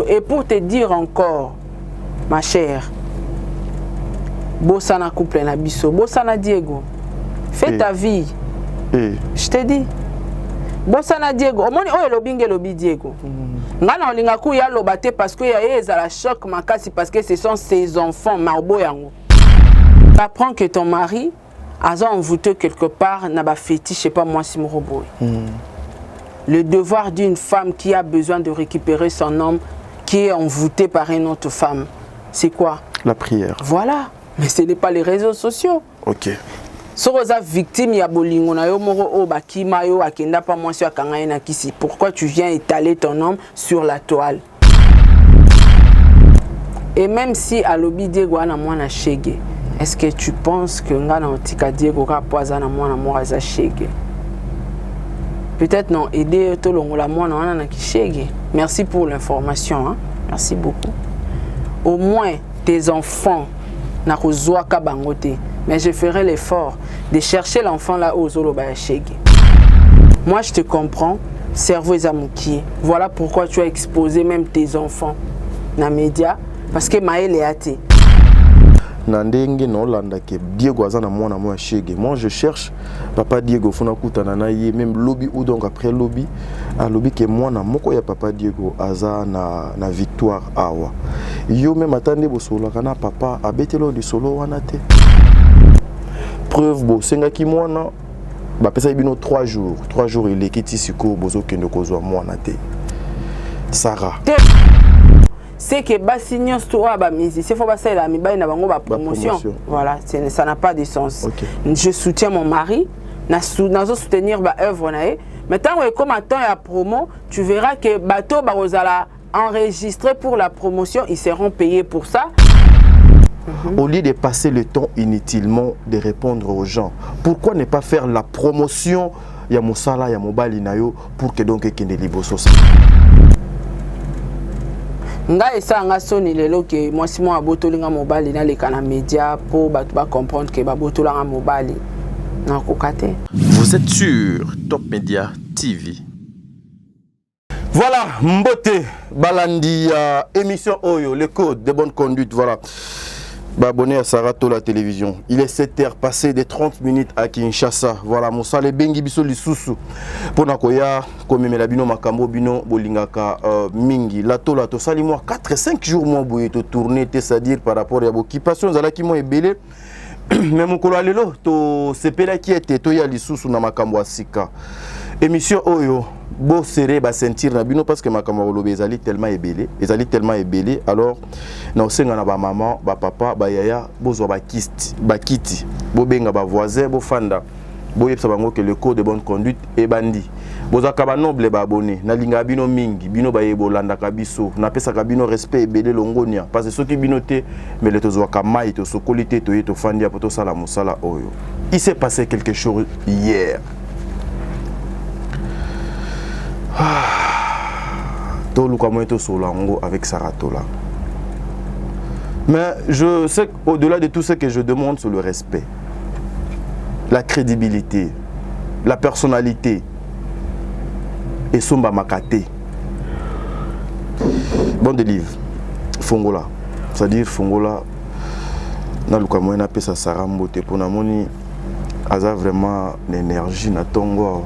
Et pour te dire encore, ma chère, Bossana couple na biso, Bossana Diego, fais ta vie. Je te dis. Bossana Diego, au moins oh lobinge lobi Diego. Ngana olinga ku ya lobate parce que ya ezala choc makasi parce que ce sont ses enfants marbo yango. Apprends que ton mari a envoûté quelque part n'a pas fétiche, je sais pas moi si mon robot. Le devoir d'une femme qui a besoin de récupérer son homme qui est envoûté par une autre femme, c'est quoi? La prière. Voilà, mais ce n'est pas les réseaux sociaux. Ok. Si vous êtes victime, il y a bolingo na yo moro o bakima yo akenda pa mwasi akanga na kisi. Pourquoi tu viens étaler ton homme sur la toile? Et même si à l'obi Diego ana mwana shege, est-ce que tu penses que ngana otika Diego ka poisa na mwana mwaza shege? Peut-être non, aider tout le monde la mwana wana na kishege. Merci pour l'information, hein? Merci beaucoup. Au moins tes enfants na kozwa ka bangote. Mais je ferai l'effort de chercher l'enfant là où Zolo Bayashege. Moi, je te comprends. Cerveau et amouki. Voilà pourquoi tu as exposé même tes enfants dans les médias. Parce que Maël est athée. Nandenge no landa ke Diego azana mwana mwa shege. Moi je cherche papa Diego funa kutana na ye même lobby ou donc après lobby a lobby ke mwana moko ya papa Diego azana na victoire awa. Yo même attendez bo solo kana papa abetelo di solo wana te. Preuve bo senga ki mwana ba pesa bino 3 jours. 3 jours il ekiti siko bozo kendo kozwa mwana te. Sarah. C'est que Bassignon Stoa Bamizi, c'est faut passer la mibaï na bango ba promotion. Voilà, ça n'a pas de sens. Okay. Je soutiens mon mari, na soutenir ba œuvre nae. Maintenant comme attend la promo, tu verras que bateau barozala enregistré pour la promotion, ils seront payés pour ça. Au lieu de passer le temps inutilement de répondre aux gens, pourquoi ne pas faire la promotion ya mosala ya mobali nayo pour que donc kende liboso ça. Nga esa nga soni lelo ke moi si moi abotolinga mobali na leka na média pour ba comprendre que ba botolanga mobali na kokate. Vous êtes sur Top Media TV. Voilà, Mbote Balandi émission Oyo, le code de bonne conduite, voilà. Abonné à Sarato la télévision. Il est 7h passé de 30 minutes à Kinshasa. Voilà, Moussa le bengi biso lisusu. Pona koya komemela bino makambo bino bolingaka mingi. Lato sali moi 4-5 jours moi boye to tourner, c'est-à-dire par rapport à occupation zalaki moi ebele. Mais mon kolo lelo to sepela ki ete to ya lisusu na makambo asika. Émission Oyo, beau serré ba sentir na bino parce que makambo lobe ezali tellement ébélé, alors na senga na ba maman, ba papa, ba yaya, bozo ba kiti, bo benga ba voisin, bo fanda, bo yepsa bango que le code de bonne conduite est bandi. Bozo ka ba noble ba abonné, na linga bino mingi, bino ba yebo landa ka biso, na pesa ka bino respect ébélé longonia parce que soki bino te mais le tozo ka mai to sokolité to yeto fandia poto sala musala Oyo. Il s'est passé quelque chose hier. Avec Saratola. Mais je sais qu'au-delà de tout ce que je demande, c'est le respect, la crédibilité, la personnalité et Somba Makate. Bon de livre, Fongola. C'est-à-dire Fongola, na lukamoy na pesa sarambote pour na moni aza vraiment l'énergie na tongo.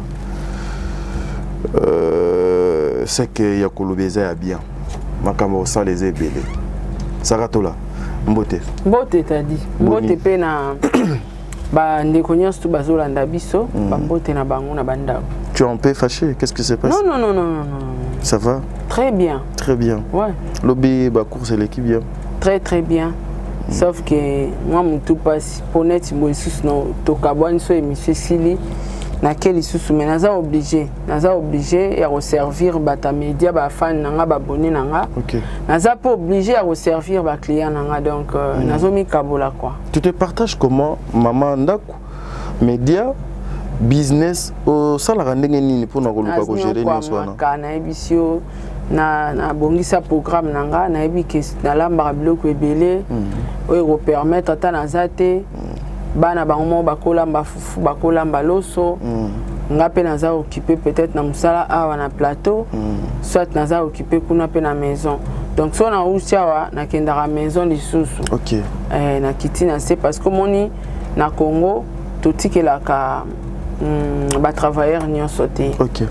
C'est que Yakolobeza est bien. Makambo ça les ébélés. Saratola, Mbote. Mbote t'as dit. Mbote pe na ba ndekonyos tu bazolanda biso, ba mbote na bango na banda. Tu es un peu fâché, qu'est-ce qui se passe? Non. Ça va? Très bien. Très bien. Ouais. Lobby ba course l'équipe bien. Très bien. Sauf que moi mon tout passe pour net moi sous no to kabwan so émission Sili. Naquel isusu mais naza obligé à resservir bata média ba fan nanga ba abonné nanga. OK. Naza pas obligé à resservir ba client nanga donc nazomi kabola quoi. Tu te partages comment maman ndako média business au salaire ndenge nini pour na koluka ko gérer ni sona. Kana ebisio na bongisa programme nanga na ebi ke na lamba biloko ebele o permettre ata nazate bana bango bakolamba fufu bakolamba loso ngape naza occupé peut-être na musala awa na plateau soit naza occupé kuna pe na maison Donc si on a aussi na kendara maison lisusu. OK. Na kitina c'est parce que moni na Congo tout la ka ba travailleurs n'y ont sauté. OK.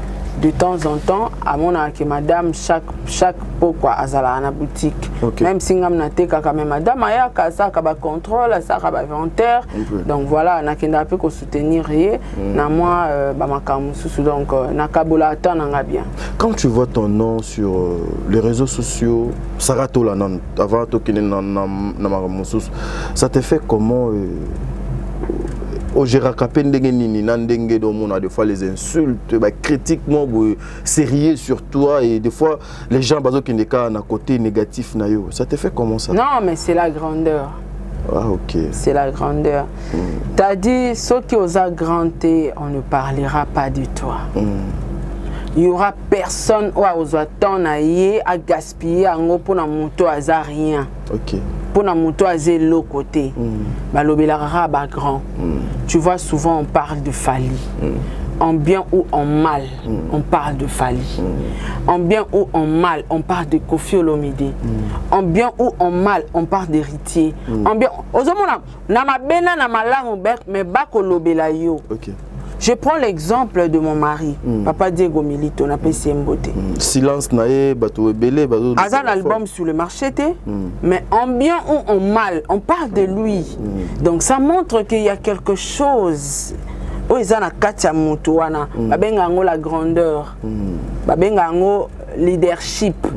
De temps en temps, à mon que madame chaque pourquoi azala na boutique. Okay. Même si ngam na teka quand même madame aya ka ça ka ba contrôle, ça ka ba inventaire. Donc voilà, na kenda peu ko soutenir yé na moi ba makamu susu donc na kabola atana bien. Quand tu vois ton nom sur les réseaux sociaux, Saratola avant tokine na makamu susu, ça te fait comment au Gérakapé ndenge nandenge do mona des fois les insultes bah critiquement sérieux sur toi et des fois les gens bazo qui ndeka na côté négatif na yo ça te fait comment ça? Non mais c'est la grandeur. Ah OK. C'est la grandeur. T'as dit ceux qui osent grandir on ne parlera pas de toi. Il y aura personne ou aux attendre à gaspiller en pour na moto à rien. OK. Pour na moto à l'autre côté. Balobelara ba grand. Tu vois souvent on parle de Fali. En bien ou en mal, on parle de Fali. En bien ou en mal, on parle de Kofi Olomide. En bien ou en mal, on parle d'héritier. En bien, ozomona na mabena na malango mais bako lobela yo. OK. Je prends l'exemple de mon mari, Papa Diego Milito, on appelle Siembote. Silence nae bato ebele bato. Azan album sur le marché, mais en bien ou en mal, on parle de lui. Donc ça montre qu'il y a quelque chose. Oh, ils ont la katia moutouana, babengango la grandeur, babengango leadership.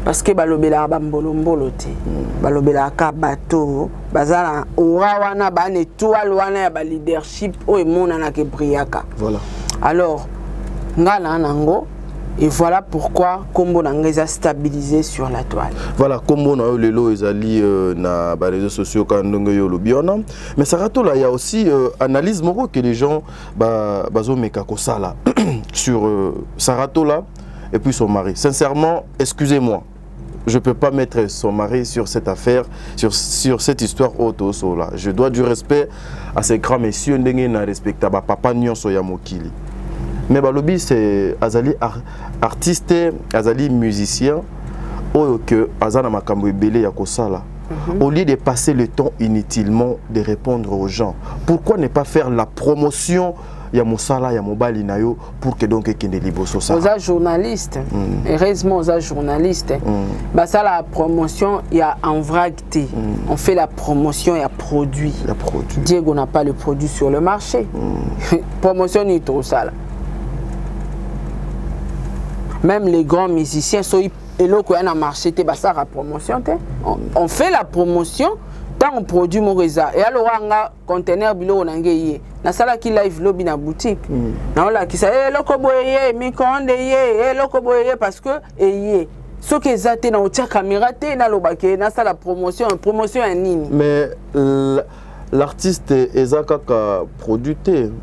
Parce que balobela bambolombolo te, balobela ka bateau, bazala orawana ba étoile wana ya ba leadership o emona na ke briaka. Voilà. Alors ngana nango et voilà pourquoi Kombo Nangeza stabilisé sur la toile. Voilà, Kombo na lelo ezali na ba réseaux sociaux kandongo yo lobiona. Mais Sarato là il y a aussi analyse moko que les gens bazo meka ko sala sur Sarato là et puis son mari. Sincèrement, excusez-moi. Je ne peux pas mettre son mari sur cette affaire, sur cette histoire auto là. Je dois du respect à ces grands messieurs ndenge na respectable papa nyonso ya mokili. Mais balobi c'est azali artiste, azali musicien oyo que azana makambo ebele ya kosala. Au lieu de passer le temps inutilement de répondre aux gens, pourquoi ne pas faire la promotion ya mosala ya mobali na yo pour que donc kende liboso ça. Aux journalistes, heureusement aux journalistes, bah ça la promotion il y a en vrac T. On fait la promotion il y a produit. Diego n'a pas le produit sur le marché. Promotion ni trop ça là. Même les grands musiciens sont et là quand on a marché bah ça la promotion on fait la promotion. Tant on produit mon résa et alors on a conteneur bilo onangeye na sala ki live lobby na boutique na on la ki ça loko boyé micro-ondes yé loko boyé parce que yé ce que zate na otia caméra te na lobake na sala promotion ya nini. Mais l'artiste Ezakaka produit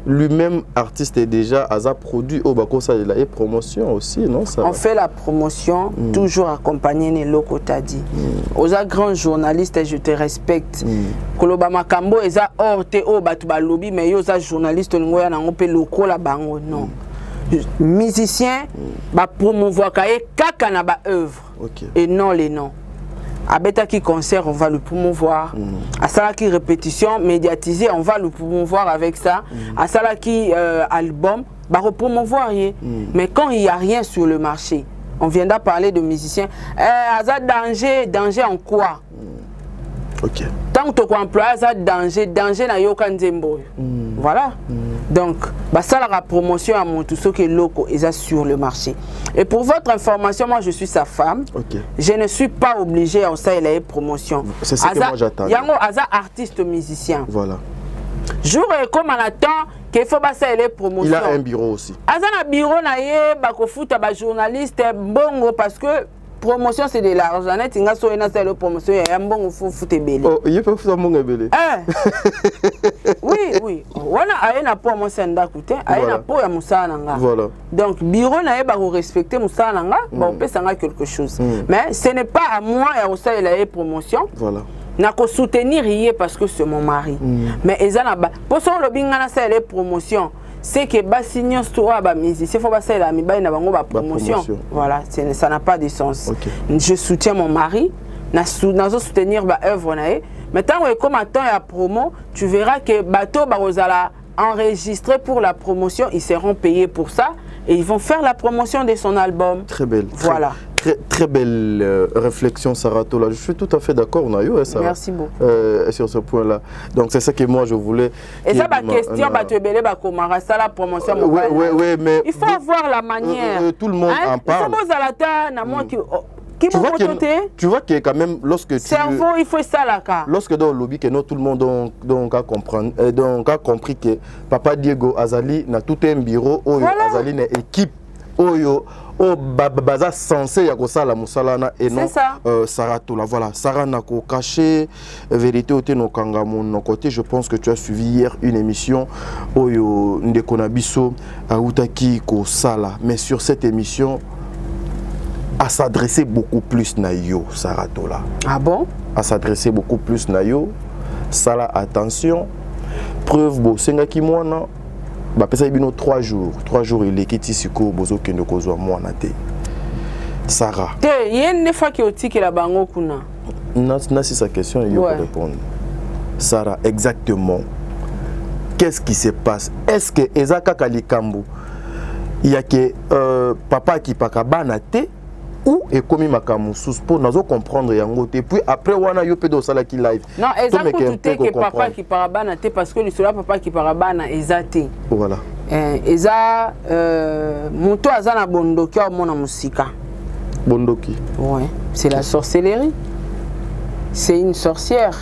lui-même artiste est déjà Aza produit au bako ça il a promotion aussi non ça. On fait la promotion toujours accompagné les locaux tadi. Aux grands journalistes je te respecte. Koloba makambo eza orte o batu ba lobby mais yo za journaliste ngoya na ngopé locaux la bango non. Musicien ba promouvoir kaye kaka na ba œuvre et non les noms. À Beta qui concert, on va le promouvoir. À Sala qui répétition médiatisée, on va le promouvoir avec ça. À Sala qui album, bah promouvoir. Mais quand il n'y a rien sur le marché, on viendra parler de musiciens. Danger en quoi? Tant que tu emploies ça, danger na yokan zembo. Voilà. Donc, bah ça la promotion à mon tout ce qui est local et ça sur le marché. Et pour votre information, moi je suis sa femme. Je ne suis pas obligé à ça il a promotion. C'est ce que moi j'attends. Yango aza artiste musicien. Voilà. Jour et comme on attend qu'il faut passer les promotions. Il a un bureau aussi. Aza na bureau na ye ba ko futa ba journaliste bongo parce que promotion c'est de l'argent. Net inga so ina le promotion ya mbongo faut foutre belé. Oh, il peut foutre mbongo belé. Oui. Wana aena po mo senda coûter, aena po ya musana nga. Voilà. Donc bureau na ba ko respecter musana nga, ba pesa nga quelque chose. Mais ce n'est pas à moi ya osa la promotion. Voilà. Na ko soutenir yé parce que c'est mon mari. Mais ezana ba pour son lobinga na ça les promotion. c'est que basignon soit ba musicien faut passer la mibali na bango ba promotion. Voilà, ça n'a pas de sens. Okay. Je soutiens mon mari, na soutenir ba œuvre nae. Maintenant comme attend ya promo, tu verras que bateau ba rozala enregistré pour la promotion, ils seront payés pour ça et ils vont faire la promotion de son album. Très belle. Voilà. Très belle réflexion, Sarah Tola. Je suis tout à fait d'accord, Nayo. Merci beaucoup. Sur ce point-là. Donc, c'est ça que moi, je voulais. Et ça, ma question, ça la promotion. Oui, mais. Il faut avoir la manière. Tout le monde en parle. Tu vois que quand même, lorsque tu... Cerveau, il faut ça là. Lorsque dans le lobby, que tout le monde a compris que Papa Diego Azali n'a tout un bureau, Azali n'a équipe, baza censé yakosala musalana et non Sarah Tola. Voilà, Sarah nako caché vérité au no kanga mon côté. Je pense que tu as suivi hier une émission oyo ndekonabiso autaki ko sala, mais sur cette émission à s'adresser beaucoup plus na yo Sarah Tola. Ah bon? À s'adresser beaucoup plus na yo. Sala attention. Preuve bo senga ki mwana. Bah pesa bino 3 jours. 3 jours il est kiti siko bozo kendo kozwa mwana te. Sarah. Te yen ne fois ki otiki la bango kuna. Na c'est sa question il faut répondre. Sarah exactement. Qu'est-ce qui se passe? Est-ce que ezaka kalikambo il y a que papa qui pakabana te ou et comme makamusus pour nous comprendre yango te puis après wana yo pedo sala ki live non exactement tout est que papa qui parabana te parce que le cela papa qui parabana ezate voilà eza moto azana bondoki au mona musika bondoki ouais c'est la sorcellerie c'est une sorcière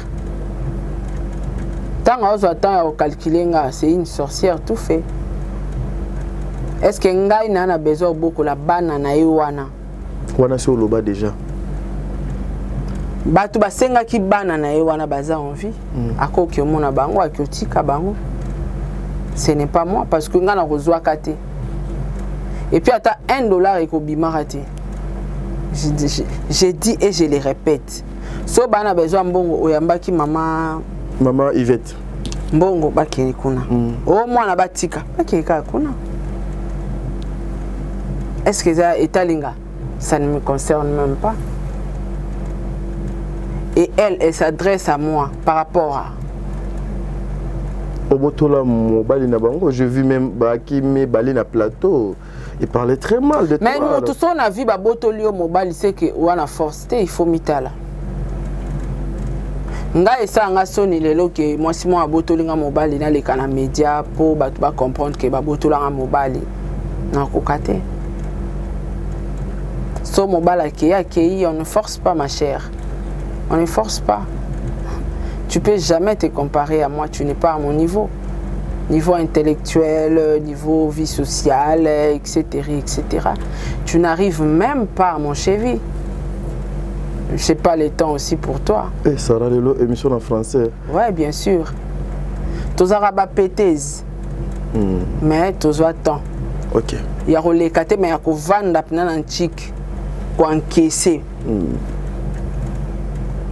tant on attend au calculer c'est une sorcière tout fait est-ce que ngai nana besoin beaucoup la bana na wana wana sur le bas déjà batu basenga ki bana na wana baza envie akoki omona bango akiotika bango ce n'est pas moi parce que ngana kozwa kate et puis ata $1 ekobima raté j'ai dit et je le répète so bana besoin mbongo oyambaki mama Yvette mbongo bakeli kuna o mwana batika bakeli ka kuna est-ce que ça etalinga ça ne me concerne même pas. Et elle s'adresse à moi par rapport à... J'ai vu même qui me balé na plateau. Il parlait très mal de toi. Mais nous, tout ça, on a vu Botolio Mobile, c'est que on a force, il faut mitala. Nga esa nga soni lelo que moi si moi Botolinga Mobile na les canaux médias pour comprendre que Botolanga Mobile na kokate. So mobile accueilli, on ne force pas ma chère. On ne force pas. Tu peux jamais te comparer à moi, tu n'es pas à mon niveau. Niveau intellectuel, niveau vie sociale, etc. etc. Tu n'arrives même pas à mon cheville. Je sais pas le temps aussi pour toi. Et ça aura l'émission en français. Ouais, bien sûr. Tous arabes pétez. Mais tous temps. Ok. Il y a les kate mais il y a ko vendre pena antique. Pour encaisser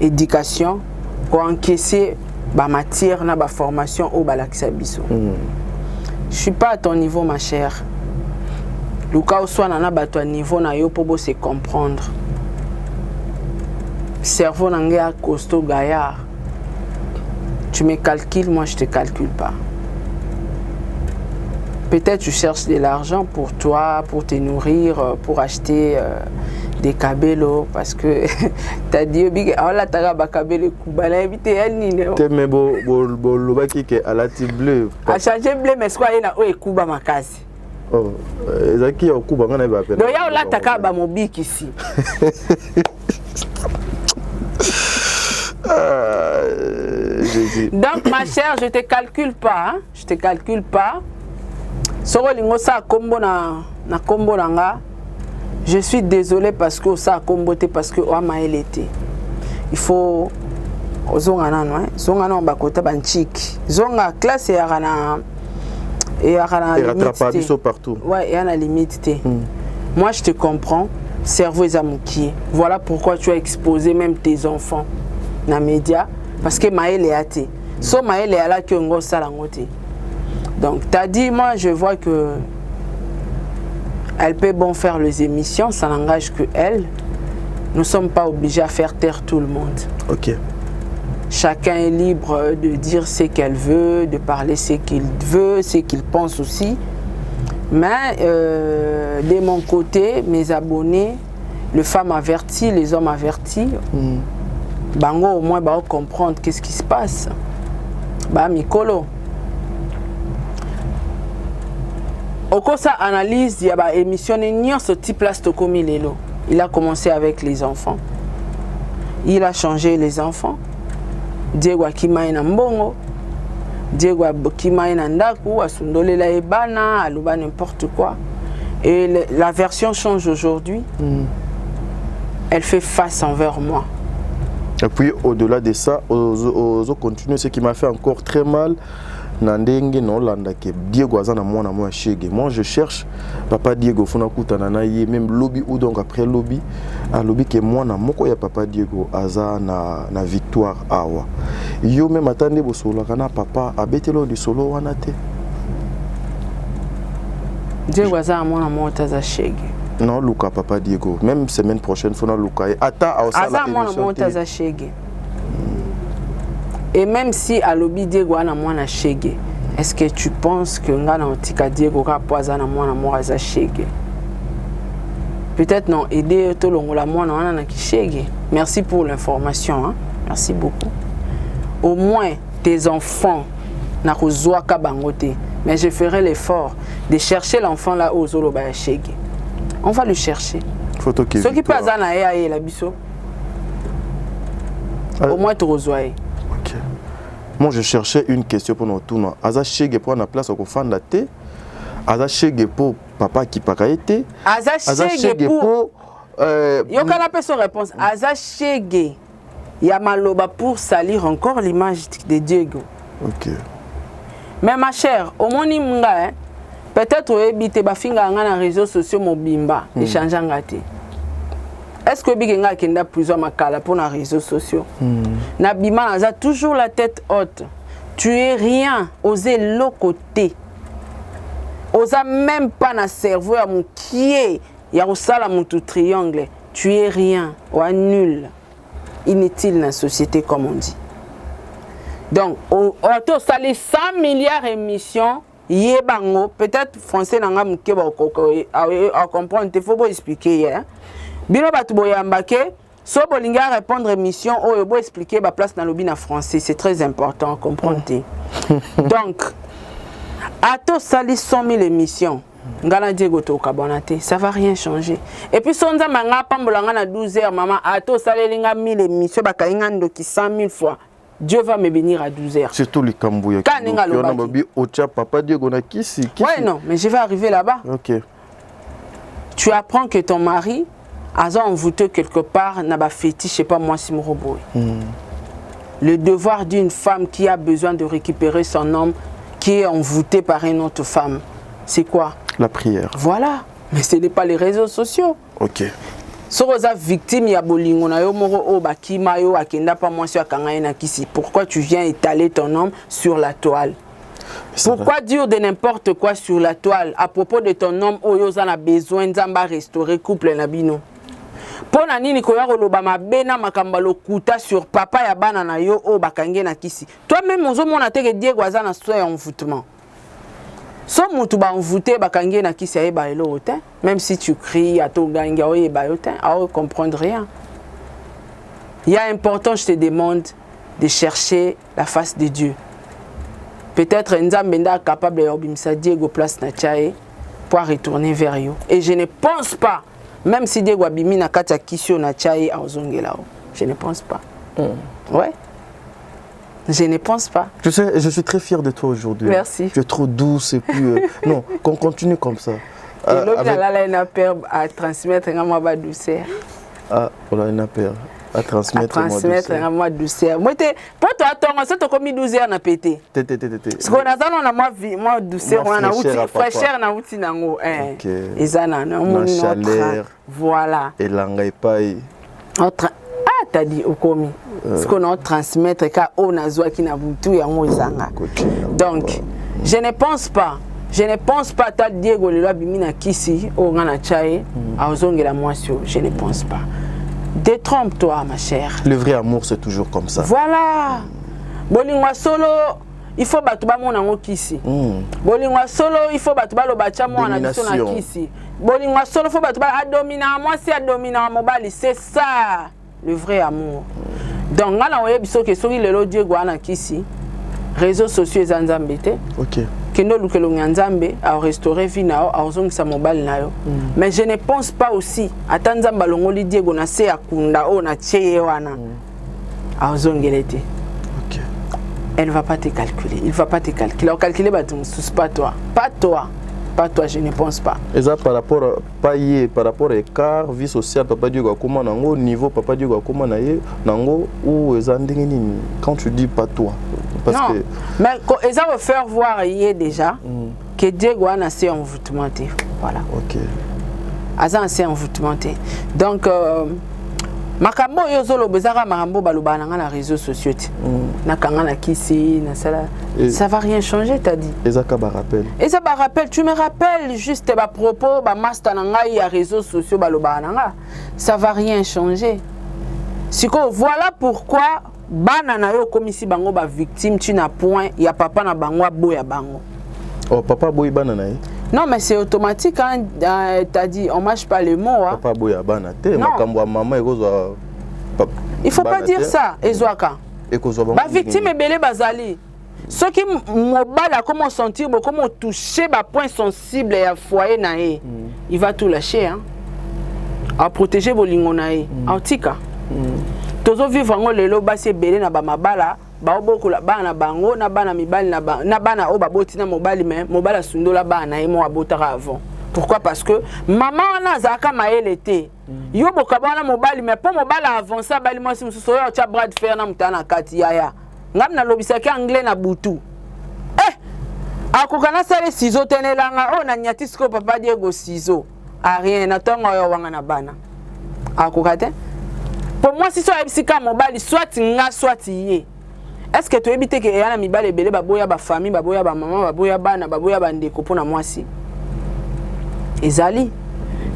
éducation, pour encaisser la matière, la formation au Balaxabiso. Je suis pas à ton niveau, ma chère. Le cas où soit à ton niveau, pour se comprendre. Cerveau n'a costaud gaillard. Tu me calcules, moi je te calcule pas. Peut-être tu cherches de l'argent pour toi, pour te nourrir, pour acheter des cabellos parce que t'as dit là t'as ba cabello kubala invité elle ni mais bo lobaki ke alati bleu a changer bleu mais quoi ina o ekuba makasi oh ezaki ya kuba ngana ba pena donc ya là taka ba mobiki ici donc ma chère je te calcule pas hein? Je te calcule pas soko lingo sa kombo na kombo nanga. Je suis désolé parce que ça a comboté parce que Oama elle était. Il faut zonga non zonga on bakota banchik. Zonga classe et arana limite partout. Ouais, et à la limite. Moi je te comprends, cerveau est amouki. Voilà pourquoi tu as exposé même tes enfants dans les médias parce que Maël est athée. So Maël est là que ngo salangote. Donc, tu as dit, moi, je vois que elle peut bon faire les émissions, ça n'engage que elle. Nous ne sommes pas obligés à faire taire tout le monde. Ok. Chacun est libre de dire ce qu'elle veut, de parler ce qu'il veut, ce qu'il pense aussi. Mais de mon côté, mes abonnés, les femmes averties, les hommes avertis, bango au moins bah, comprendre qu'est-ce qui se passe. Bah mikolo. Au cours de sa analyse, il y a une émission ce type là comme lelo. Il a commencé avec les enfants. Il a changé les enfants. Diego Akimaï na mbongo. Diego Akimaï na ndaku, asundole la ebana, aluba n'importe quoi. Et la version change aujourd'hui. Elle fait face envers moi. Et puis au-delà de ça, aux continuer, ce qui m'a fait encore très mal, Diego azana mwana moi shege. Moi je cherche papa Diego funa kutana na ye même lobby ou donc après lobby a lobby que mwana moko ya papa Diego aza na victoire awa. Yo même attendez bo solo kana papa abetelo di solo wana te. Diego azana mwana mota za shege. Non luka papa Diego même semaine prochaine funa luka ata azana mwana mota za shege. Et même si à lobby Diego ana mwana shege, est-ce que tu penses que ngana otika Diego ka poza na mwana mwa za shege? Peut-être non aider to longola mwana wana na kishege. Merci pour l'information hein. Merci beaucoup. Au moins tes enfants na kozwa ka bangote, mais je ferai l'effort de chercher l'enfant là aux zoloba ya shege. On va le chercher. Photo qui. Ce qui passe na ya la biso. Au moins tu rezoaye. Moi, je cherchais une question pour nous tourner. Aza shege pour la place au fond de la thé. Aza shege pour papa qui paraît été. Aza shege pour. Yo kana pe son réponse. Aza shege. Ya maloba pour salir encore l'image de Diego. Ok. Mais ma chère, au moni mga, peut-être ebite bafinga nga na réseaux sociaux mobimba échanger ngate. Est-ce que Bigenga kenda plusieurs makala pour les réseaux sociaux? Nabima a toujours la tête haute. Tu es rien, oser l'autre côté. Osa même pas na cerveau à mon pied. Ya osala mon tout triangle. Tu es rien, ou nul. Inutile dans la société comme on dit. Donc, au sali 100 milliards d'émissions, yebango, peut-être français n'a pas comprendre, il faut expliquer. Bino batu boyambake, so bolinga répondre émission ou bo expliquer ba place dans lobby na français, c'est très important, comprendre. Donc ato sali 100 000 émissions. Ngana Diego to kabonate, ça va rien changer. Et puis sonza manga pambolanga na 12 heures maman ato sali linga 1000 émissions ba kainga ndoki 100 000 fois. Dieu va me bénir à 12 heures. Surtout les Kambouya. Papa Diego na kisi. Ouais non, mais je vais arriver là-bas. OK. Tu apprends que ton mari a envoûté quelque part, n'a pas fétiche, je sais pas moi, si mon robot. Le devoir d'une femme qui a besoin de récupérer son homme, qui est envoûté par une autre femme, c'est quoi? La prière. Voilà, mais ce n'est pas les réseaux sociaux. Ok. Si vous êtes victime, il y a bolingo na yo moro o bakima yo akenda pa moi sur kangayena kisi. Pourquoi tu viens étaler ton homme sur la toile? Pourquoi dire de n'importe quoi sur la toile à propos de ton homme Oyoza a besoin d'amba restaurer couple nabino? Pour nani ni koya koloba mabena makambalo kuta sur papa ya bana na yo o bakange na kisi. Toi-même ozo mona teke Diego aza na soin envoûtement. So mutu ba envoûté bakange na kisi ayeba elo otin, même si tu cries à ton ganga oyeba otin, a comprendre rien. Il y a important, je te demande de chercher la face de Dieu. Peut-être Nzambenda capable de Diego place na tchae pour retourner vers yo. Et je ne pense pas, même si Diego abimi na kata kisio na tchae a ozongelao. Je ne pense pas. Ouais. Je ne pense pas. Je sais, je suis très fier de toi aujourd'hui. Merci. Tu es trop douce et puis non, qu'on continue comme ça. Et l'autre là une peur à transmettre un moi douceur. Ah, voilà une peur à transmettre un moi douceur. Moi pour toi attends, ça te commis 12 heures na pété. Ce qu'on a dans la moi douceur on a outil fraîcheur na outil nango OK. Ezana na mon chaleur. Voilà. Et langa epai. T'as dit au commis. Ce qu'on a transmettre car on a zoa qui n'a tout ya ngozanga. Donc Je ne pense pas. Je ne pense pas ta Diego le loi bimina kisi au ngana chaye a ozongela mwasio. Je ne pense pas. Détrompe-toi ma chère. Le vrai amour c'est toujours comme ça. Voilà. Bolingwa solo il faut battre ba mona ngo kisi. Bolingwa solo il faut battre ba lo bacha mona biso na kisi. Bolingwa solo faut battre ba adomina moi c'est adomina mobali c'est ça le vrai amour. Donc ngana oye biso ke soki lelo Diego ana kisi réseaux sociaux ezanzambete. OK. Kendo lukelo nzambe a restaurer vie nao a ozongisa mobali nayo. Mais je ne pense pas aussi atanzamba longoli Diego na se akunda o na cheye wana. A ozongelete. OK. Elle ne va pas te calculer. Il ne va pas te calculer. Alors calculer pas toi. Pas toi. Pas toi, je ne pense pas. Et ça par rapport à payer, par rapport à l'écart, vie sociale, papa Diego comment nango niveau papa Diego comment naie nango ou ezandengeni quand tu dis pas toi parce non, que mais ils ont faire voir hier déjà que Diego a assez envoûtementé. Voilà. OK. Aza assez envoûtementé. Donc makambo yozolo bezaka makambo baloba na na réseaux sociaux. Na kanga na kisi na sala. Ça va rien changer, t'as dit. Et ça ba rappel. Et ça ba rappel, tu me rappelles juste ba propos ba master na ngai ya réseaux sociaux baloba na nga. Ça va rien changer. Siko voilà pourquoi bana na yo comme ici bango ba victime tu n'as point ya papa na bango boya bango. Oh papa boy bana na. Non mais c'est automatique hein, t'as dit on mâche pas les mots hein. Papa boya bana te makambo ya maman ekozwa. Il faut pas dire ça ezwaka. Ba victime ebele bazali. Ceux qui mobile comment sentir comment toucher ba point sensible ya foyer na e. Il va tout lâcher hein. À protéger bolingo na e. Antika. Tozo vivre ngo lelo basi ebele na ba mabala ba obokola bana bango na bana mibali na bana o baboti na mobali mais mobala sundola bana e mo abotaka avant. Pourquoi? Parce que maman na zaka maele te. Yo bokabana mobali mais pour mobali avancer bali moi si mususo yo cha bras de fer na mutana kati yaya. Ngam na lobisa ki anglais na butu. Akokana sale ciseaux tenelanga o na nyatisko papa Diego ciseaux. A rien na tongo yo wanga na bana. Akokate? Pour moi si so ebisika mobali soit nga soit yé. Est-ce que tu évites que yana mibale belé baboya ba famille baboya ba maman baboya bana baboya ba ndeko pona mwasi. Ezali.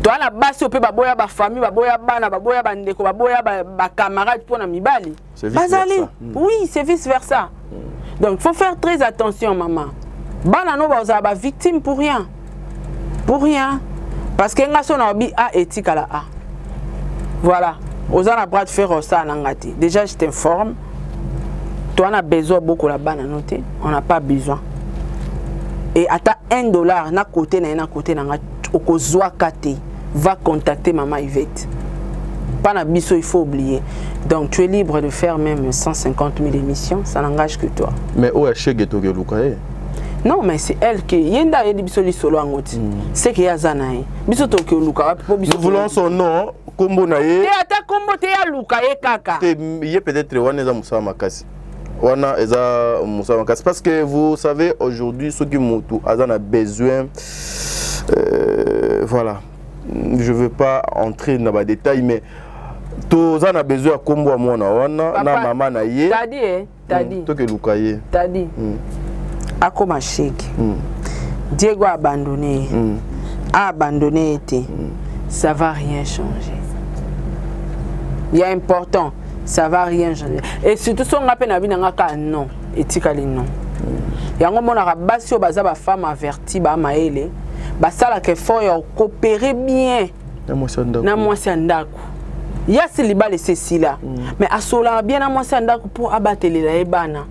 Toi na basi ope baboya ba famille baboya bana baboya ba ndeko baboya ba camarade pona mibali. Bazali. Oui, c'est vice versa. Donc faut faire très attention maman. Bana no ba ba victime pour rien. Pour rien. Parce que nga so na obi a éthique à la a. Voilà. Ozana bras de fer ça nangati. Déjà je t'informe. Toi on a besoin beaucoup la banane noté, on n'a pas besoin. Et à ta $1 na côté na côté na okozwa kate va contacter maman Yvette. Pas na biso il faut oublier. Donc tu es libre de faire même 150 000 émissions, ça n'engage que toi. Mais où est Chegeto Gelukae? Non mais c'est elle qui yenda yedi biso li solo angoti. C'est que yazana e. Biso to ke luka po biso. Nous voulons son nom. Kombo na ye. Te ata kombo te ya luka ye kaka. Ye peut-être wana za musa makasi. Wana eza musa makasi parce que vous savez aujourd'hui ceux qui mutu azana a besoin voilà. Je veux pas entrer dans les détails mais tous en a besoin kombo a mona wana na maman na ye. T'as dit t'as dit. To ke luka ye. T'as dit. Akoma shake. Diego a abandonné. A abandonné été. Ça va rien changer. Il y a important, ça va rien changer. Et surtout si on appelle na binanga non, etikali non. Yango mona basi o baza ba femme avertie ba maele, ba sala ke faut yo coopérer bien. Na mwasi ndako. Ya siliba le ceci-là. Mais asola bien na mwasi ndako pour abatelela ebana.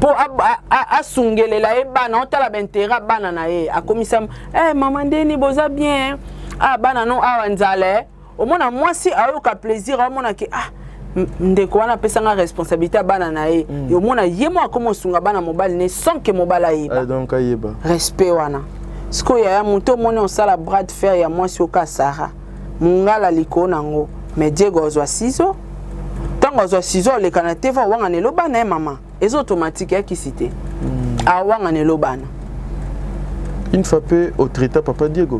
Pour asungelela ebana, on tala bentera bana na ye. Akomisa maman ndeni boza bien. Ah bana non awanzale. Au moins mwasi ayoka plaisir au moins ke ndeko wana pesanga responsabilité bana na ye. Au moins yemo akomo sunga bana mobile ne sans que mobile ayeba. Donc ayeba. Respect wana. Siko ya muto moni on sala bras de fer ya mwasi oka Sara. Mungala liko nango. Mais Diego ozwa ciseaux. Tant ozwa ciseaux le kanate va wanga ne lobana e maman. Ez automatique ya ki cité. A wanga ne lobana. Une fois peu au traité papa Diego.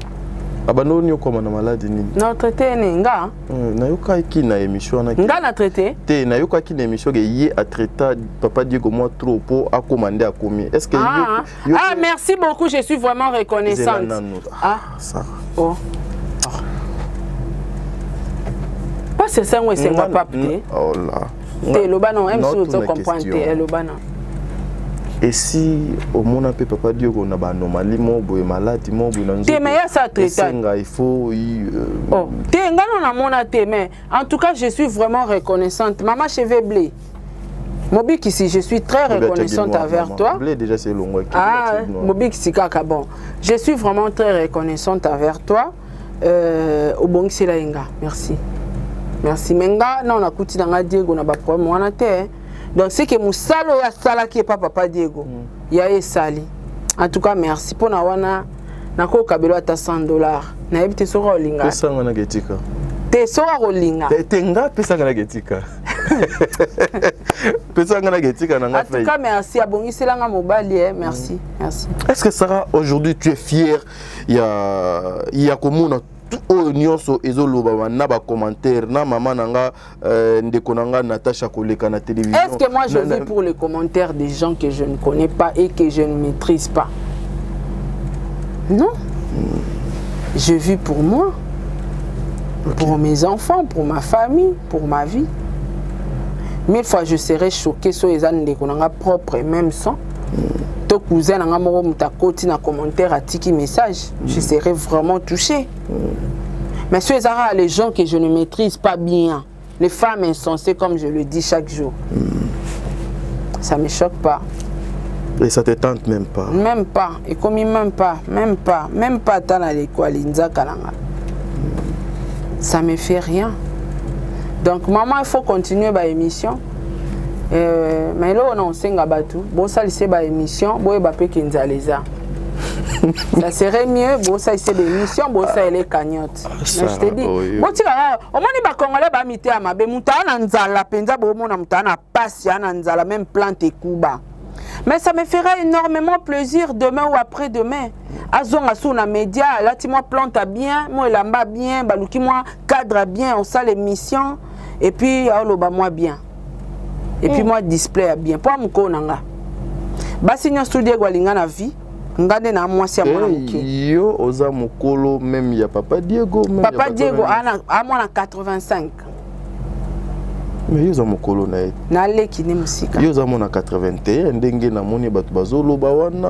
Abano ni okoma na maladie nini? Na traité nga. Na yoka ki na émission na. Nga na traité. Te na yoka ki na émission que yé a traité papa Diego moi trop pour a commander à combien. Est-ce que merci beaucoup, je suis vraiment reconnaissante. Ah ça. Oh. Pas c'est ça moi c'est pas papier. Oh là. Te loba non même si tu comprends te loba non. Et si au monde appelle papa Diego na ba anomalie mo boy maladie mo boy na te mais ça traité. Il faut oh te nga non na mona te mais en tout cas je suis vraiment reconnaissante. Maman cheveux blé. Mobik ici je suis très reconnaissante envers toi. Blé déjà c'est long. Ah Mobik ici kaka bon. Je suis vraiment très reconnaissante envers toi. Au bon c'est la inga. Merci. Merci menga non na kuti na Diego na ba problème wana te. Donc c'est que musalo ya sala qui est pas papa Diego. Ya esali. En tout cas merci pour na wana na ko kabelo ata $100. Na yebite soko olinga. Pesa ngana getika. Te soko olinga. Te nga pesa ngana getika. Pesa ngana getika na nga. En tout cas merci abongisela nga mobali merci. Merci. Est-ce que Sarah aujourd'hui tu es fière il y a komona nyonso ezoloba na ba commentaire na maman nanga ndeko nanga Natacha koleka na télévision. Est-ce que moi je vis pour les commentaires des gens que je ne connais pas et que je ne maîtrise pas? Non. Je vis pour moi, pour mes enfants, pour ma famille, pour ma vie. 1000 fois je serais choqué sur les ânes ndeko nanga propre et même sans. Ton cousin nanga moko mutakoti na commentaire atiki message, je serais vraiment touché. Mais ceux les gens que je ne maîtrise pas bien, les femmes insensées comme je le dis chaque jour, ça me choque pas. Et ça te tente même pas? Même pas, et comme même pas tant à l'école, ça me fait rien. Donc maman, il faut continuer ma émission. Mais là on sait que bon ça c'est ma émission, bon il peut kinzaleza. Ça serait mieux, bon ça c'est des missions, bon ça elle est cagnotte. Mais je te dis, bon tu vois, au moins les Congolais ba mité à ma be mutana nzala penza bo mona mutana passe ya nzala même plante kuba. Mais ça me fera énormément plaisir demain ou après-demain. Azonga sous na média, là tu moi plante bien, moi lamba bien, baluki moi cadre bien, on ça l'émission et puis aloba moi bien. Et puis moi display bien. Pour mko nanga. Basi nyo studio gwalinga na vie. Ngande na moi si amona muke. Yo oza mukolo même ya papa Diego même papa Diego ana amona 85. Mais yo za mukolo na ye. Na leki ni musika. Yo za mona 81 ndenge na moni batu bazoloba wana.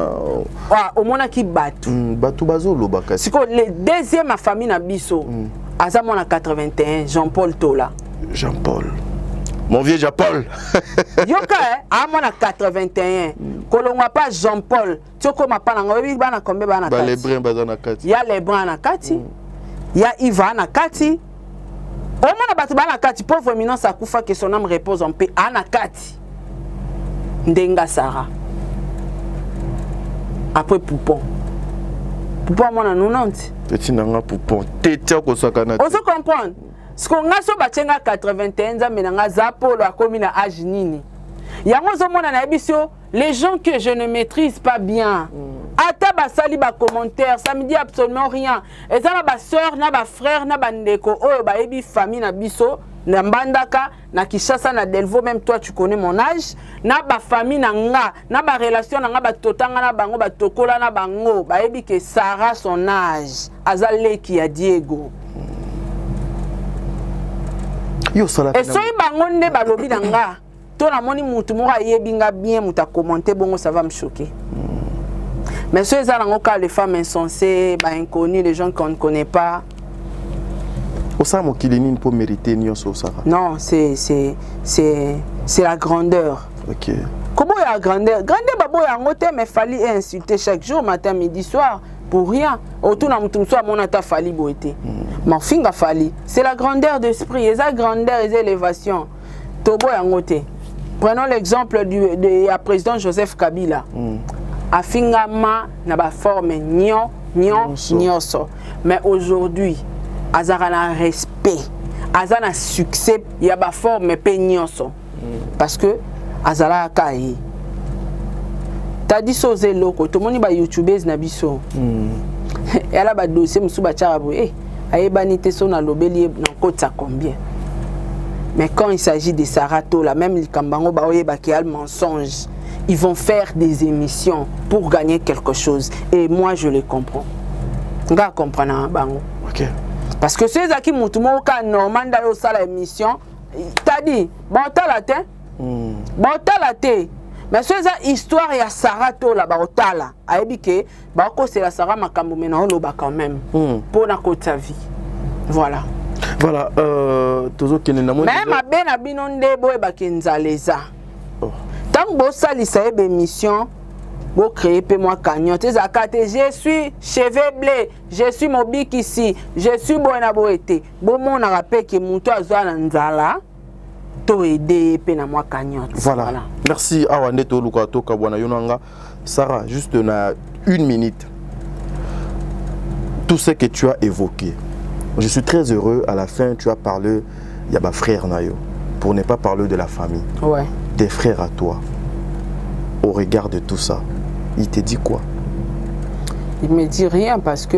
Wa omona ki batu. Batu bazoloba kasi. Siko le deuxième famille na biso. Azamona 81 Jean-Paul Tola. Jean-Paul. Mon vieux Jean-Paul. Yoka à mon 81. Kolongwa pas Jean-Paul. Toko mapa na ngobi bana kombe bana kati. Les brins bazana kati. Ya les brins na kati. Ya Iva na kati. Au moins batu bana kati pauvre minant sa kufa que son âme repose en paix ana kati. Ndenga Sarah. Après Poupon. Poupon mon 90. Petit nanga Poupon. Tetia ko sakana. On se comprend. Ce qu'on a so batenga 81 ans menanga zapo la commune à âge nini. Yango zo mona na biso les gens que je ne maîtrise pas bien. Ata basali ba commentaire, ça me dit absolument rien. Et ça ba sœur na ba frère na ba ndeko oyo ba ebi famille na biso na Mbandaka na Kishasa na Delvaux, même toi tu connais mon âge, na ba famille na nga, na ba relation na nga ba totanga na bango ba tokola na bango, ba ebi que Sarah son âge, azale qui a Diego. Et si bango nde balobi na nga, to na moni mutu moko ayebinga bien muta commenter bongo ça va me choquer. Mais ceux là les femmes insensées, bah inconnues, les gens qu'on ne connaît pas. Osamo Kilinine pour mériter nyonso Sarah. Non, c'est la grandeur. OK. Comment il y a la grandeur? Grandeur babo ya ngote mais fallait insulter chaque jour matin midi soir pour rien. Autour na mutu so mon ata fali boité. Mais finga fali, c'est la grandeur d'esprit, et la grandeur et élévation. Tobo ya ngote. Prenons l'exemple du président Joseph Kabila. Afingama na ba forme nyonso. Mais aujourd'hui, azara respect, azana succès, il y a ba forme pe nyonso. Parce que azala kai. T'as dit so loko, tout le monde ba youtubeuse na biso. et ala ba dossier musu ba tchara boye ayebani te so na lobeli na kota combien. Mais quand il s'agit de Sarato, là, même les Kambango, le mensonge, ils vont faire des émissions pour gagner quelque chose. Et moi, je les comprends. Vous comprenez, Bango. Ok. Parce que ceux qui m'ont dit que normal dans la émission, t'as dit, bon, t'as la tête. Bon, t'as la tête. Mais ceux qui histoire, il y a Sarato là, bon, t'as là. Aïbike, bon, c'est la Sarah Makambo, mais non, quand même. Pour la côte sa vie. Voilà. Voilà, même ma ben abinonde boy bakinzaleza. Tant que ça lisa émission, vous créez pe moi cagnotte. Je suis cheveux blé, je suis mobile ici, je suis bon à boete. Bon mon rappelle que mon toit zala nzala, to aider pe na moi cagnotte. Voilà. Merci Awande to lukato kabwana yonanga. Sarah, juste na 1 minute. Tout ce que tu as évoqué. Je suis très heureux, à la fin tu as parlé, il y a ma frère Nayo, pour ne pas parler de la famille. Ouais. Tes frères à toi, au regard de tout ça, il te dit quoi? Il me dit rien parce que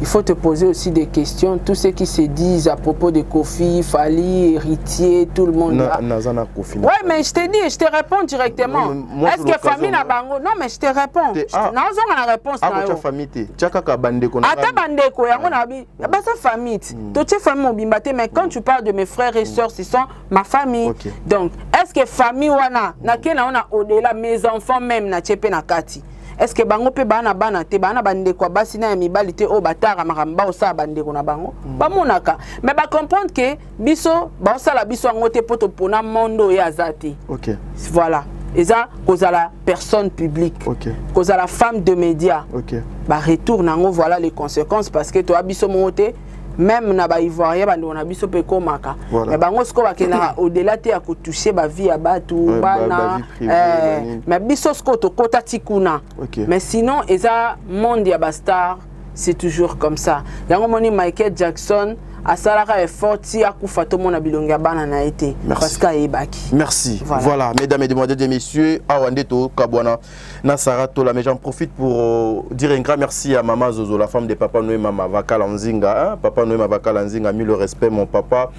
il faut te poser aussi des questions. Tous ceux qui se disent à propos de Kofi, Fali, héritier, tout le monde. Ouais, mais je te dis, je te réponds directement. Est-ce que famille n'a pas? Non, mais je te réponds. Non, on a la réponse. Ah, famille, tu as qu'à bandeko. Attends, bandeko, on a dit, sa famille. Tu famille mobimbate, mais quand tu parles de mes frères et sœurs, ce sont ma famille. Donc, est-ce que famille wana, na kena on a au-delà mes enfants même na tchepe na kati? Est-ce que bango pe bana bana te bana bande kwa basi na mibali te o batara maramba o sa bande ko na bango ba monaka mais ba comprendre que biso ba sala biso ngote poto pona mondo ya zati. OK. Voilà. Eza kozala personne publique. OK. Kozala femme de médias. OK. Ba retour nango voilà les conséquences parce que toi biso moté même na ba ivoirien bande on a biso pe komaka. Mais bango sko ba kena au-delà te ya ko toucher ba vie ya batu bana mais biso sko to kota tikuna. Mais sinon eza monde ya bastar c'est toujours comme ça. Yango moni Michael Jackson a salaka effort ti akufa to mona bilonga bana na été parce que ebaki. Merci. Voilà, mesdames et demoiselles et messieurs, Awande to Kabwana na Sarato la, mais j'en profite pour dire un grand merci à maman Zozo, la femme de papa Noé Mama Vakala Nzinga, papa Noé Mama Vakala Nzinga, mis le respect mon papa,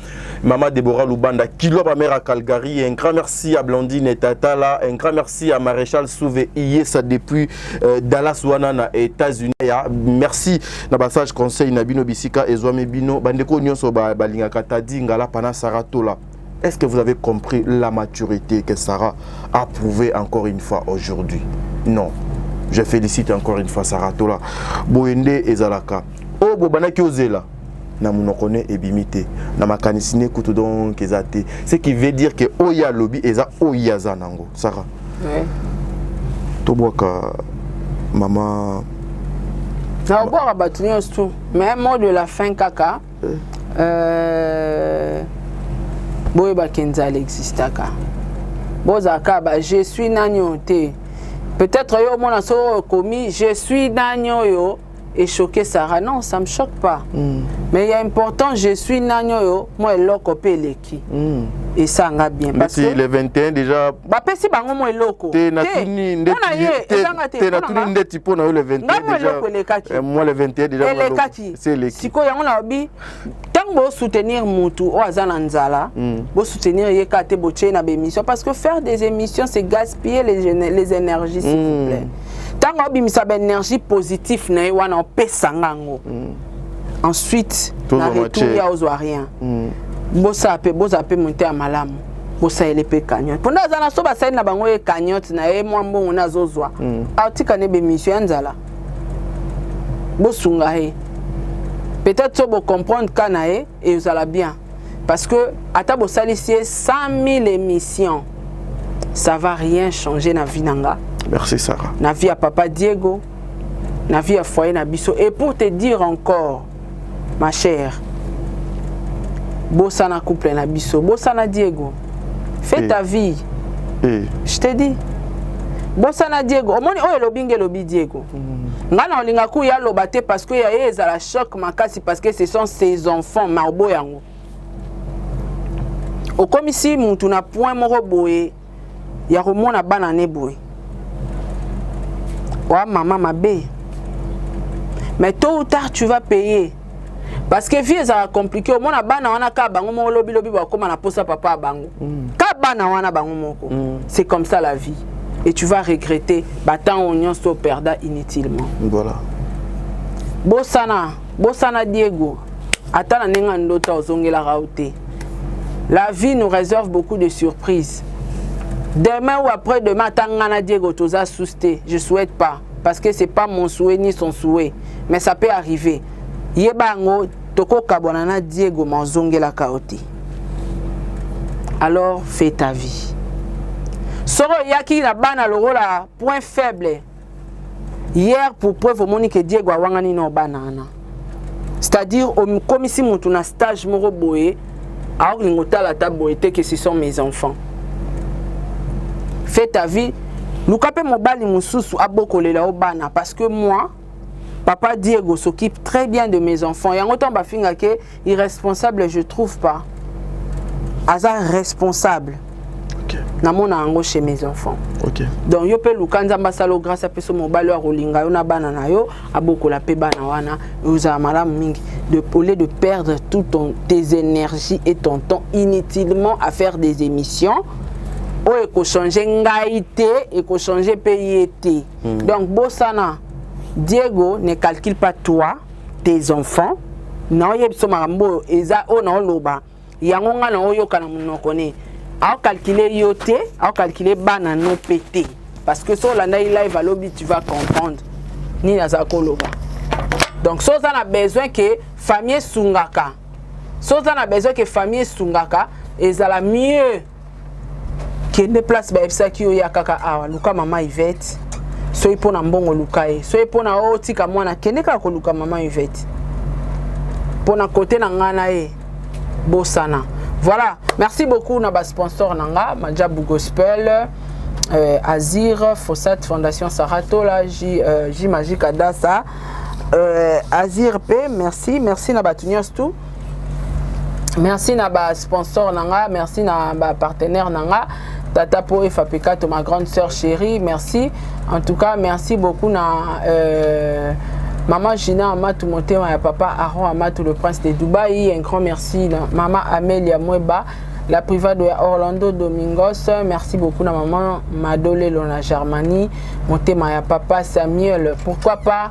maman Deborah Lubanda, Kilo ma mère à Calgary, un grand merci à Blandine et Tatala, un grand merci à Maréchal Souvé Iyesa depuis Dallas Wanana États-Unis. Merci na passage conseil Nabino Bisika et Zouame Bino bandeko nyonso balinga katadi ngala pana Sarato là. Est-ce que vous avez compris la maturité que Sarah a prouvé encore une fois aujourd'hui? Non. Je félicite encore une fois Sarato là. Boende ezalaka. Oh bobana ki ozela. Na munokone ebimité. Na makanisine kutu donc ezate. Ce qui veut dire que oya lobby eza oya zanango. Sarah. Ouais. Toboka maman. Na boire batunion tout. Mais mot de la fin kaka. Boyeba Kenzal existaka. Bozaka ba je suis nanyo te. Peut-être yo mon asso commis je suis nanyo yo et choqué Sarah. Non, ça me choque pas. Mais il y a important je suis nanyo yo moi loko pe leki. Et ça nga bien parce que le 21 déjà ba pesi bango mo loko. Te na tuni ndeti po na le 21 déjà. Moi le 21 déjà c'est leki. Siko yango na bi bo soutenir Moutou ou Azananzala, bo soutenir Yekate Boche na émission parce que faire des émissions c'est gaspiller les énergies s'il vous plaît. Tant que bimisa ben énergie positive na wana pesangango. Ensuite na retour ya ozoarien. Bosa pe monter à malam. Bosa elepe cagnotte. Pendant azana so ba sai na bango e cagnotte na e mwambo na zozwa. Atika ne émission nzala. Bosunga he. Peut-être que vous comprenez Kanae et vous allez bien. Parce que, à ta salicier 100 000 émissions, ça ne va rien changer dans la vie. Merci Sarah. Dans la vie à Papa Diego, dans la vie à Foyer Nabiso. Et pour te dire encore, ma chère, Bossana couple Nabiso, Bossana Diego, fais ta vie. Je te dis. Bossana Diego, au moins, oh, lobby Diego. Ngana olinga ku ya lobate parce que ya ezala choc makasi parce que ce sont ses enfants marbo yango. Au comme ici mutu na point moko boye ya remona bana ne boye. Ouais, maman ma bé. Mais tôt ou tard tu vas payer. Parce que vie ça compliqué. Au moins na bana wana ka bango mo lobi ba comme na posa papa bango. Ka bana wana bango moko. C'est comme ça la vie. Et tu vas regretter battant oignon so perda inutilement. Voilà. Bosana Diego. Attends nenga ndota ozongela raoté. La vie nous réserve beaucoup de surprises. Demain ou après-demain, Tangana Diego Toza Sousté. Je ne souhaite pas. Parce que ce n'est pas mon souhait ni son souhait. Mais ça peut arriver. Yebango, Toko Kabonana Diego Manzongela Kaoti. Alors, fais ta vie. Soro Yaki na bana loro la point faible. Hier, pour preuve, au moni que Diego a wangani no banana. C'est-à-dire, comme si mon tourna stage moro boé. Alors, la table était que ce sont mes enfants. Fais ta vie. Nous capons mon bali moussousou à beaucoup les bana parce que moi, papa Diego s'occupe très bien de mes enfants. Et en autant bafinga que irresponsable, je trouve pas. Asa responsable. Ok. Namona ango chez mes enfants. Ok. Donc yo pe lukanza mbasalo grâce à peso mon balo rolinga yo na bana na yo aboko la pe bana wana uza malam mingi de au lieu de perdre tes énergies et ton temps inutilement à faire des émissions ou eko changer ngaité eko changer pays. Donc bosana Diego ne calcule pas toi tes enfants non yebso marambo eza o na loba yango nga na oyo kana munoko ne a calculer yote, a calculer banano pété. Parce que sur la live à lobby, tu vas comprendre. Ni nazako loba. Donc, si on a besoin que famille sungaka. Si on a besoin que famille sungaka, et ça la mieux que ne place ba qui ya kaka awa luka mama Yvette. Soy pona mbongo lukae. Soy pona otika mwana keneka ko luka mama Yvette. Pona côté na ngana e bosana. Voilà, merci beaucoup à sponsor Nanga, Madjabou Gospel, Azir, Fossat Fondation Saratola, J Magique Adassa, Azir P, merci à Batunios tout. Merci à sponsor Nanga, merci à partenaire Nanga, Tata Po et Fapeka, ma grande sœur chérie, merci. En tout cas, merci beaucoup à Maman Gina Amatou Motema et papa Aaron Amatou le prince de Dubaï. Un grand merci. Maman Amélia Mweba, la private de Orlando Domingos. Merci beaucoup à maman Madole Lona Germanie. Motema et papa Samuel. Pourquoi pas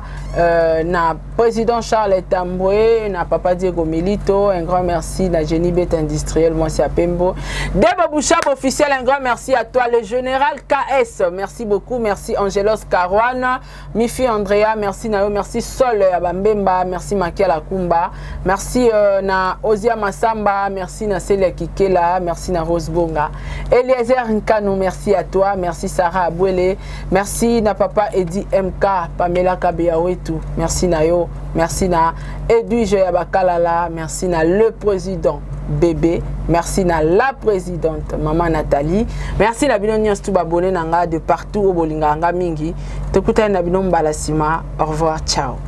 na président Charles Tamboué, na papa Diego Milito. Un grand merci à Jenny Bête Industriel, moi c'est à Pembo. Deba Bouchab officiel, un grand merci à toi. Le général KS, merci beaucoup. Merci Angelos Caruana, Mifi Andrea, merci Nayo, merci Sol Abambemba, merci Makia Lakumba, merci na Ozia Massamba, merci na Celia Kikela, merci na Rose Bonga. Eliezer Nkano, merci à toi. Merci Sarah Abouele, merci na papa Eddie MK, Pamela Kabeao et tout. Merci Nayo, merci na Edwige Yabakalala, merci na le président bébé, merci na la présidente maman Nathalie, merci na bino nyas tout babone nanga de partout au bolinga nga mingi. Tekuta na bino mbalasima. Au revoir, ciao.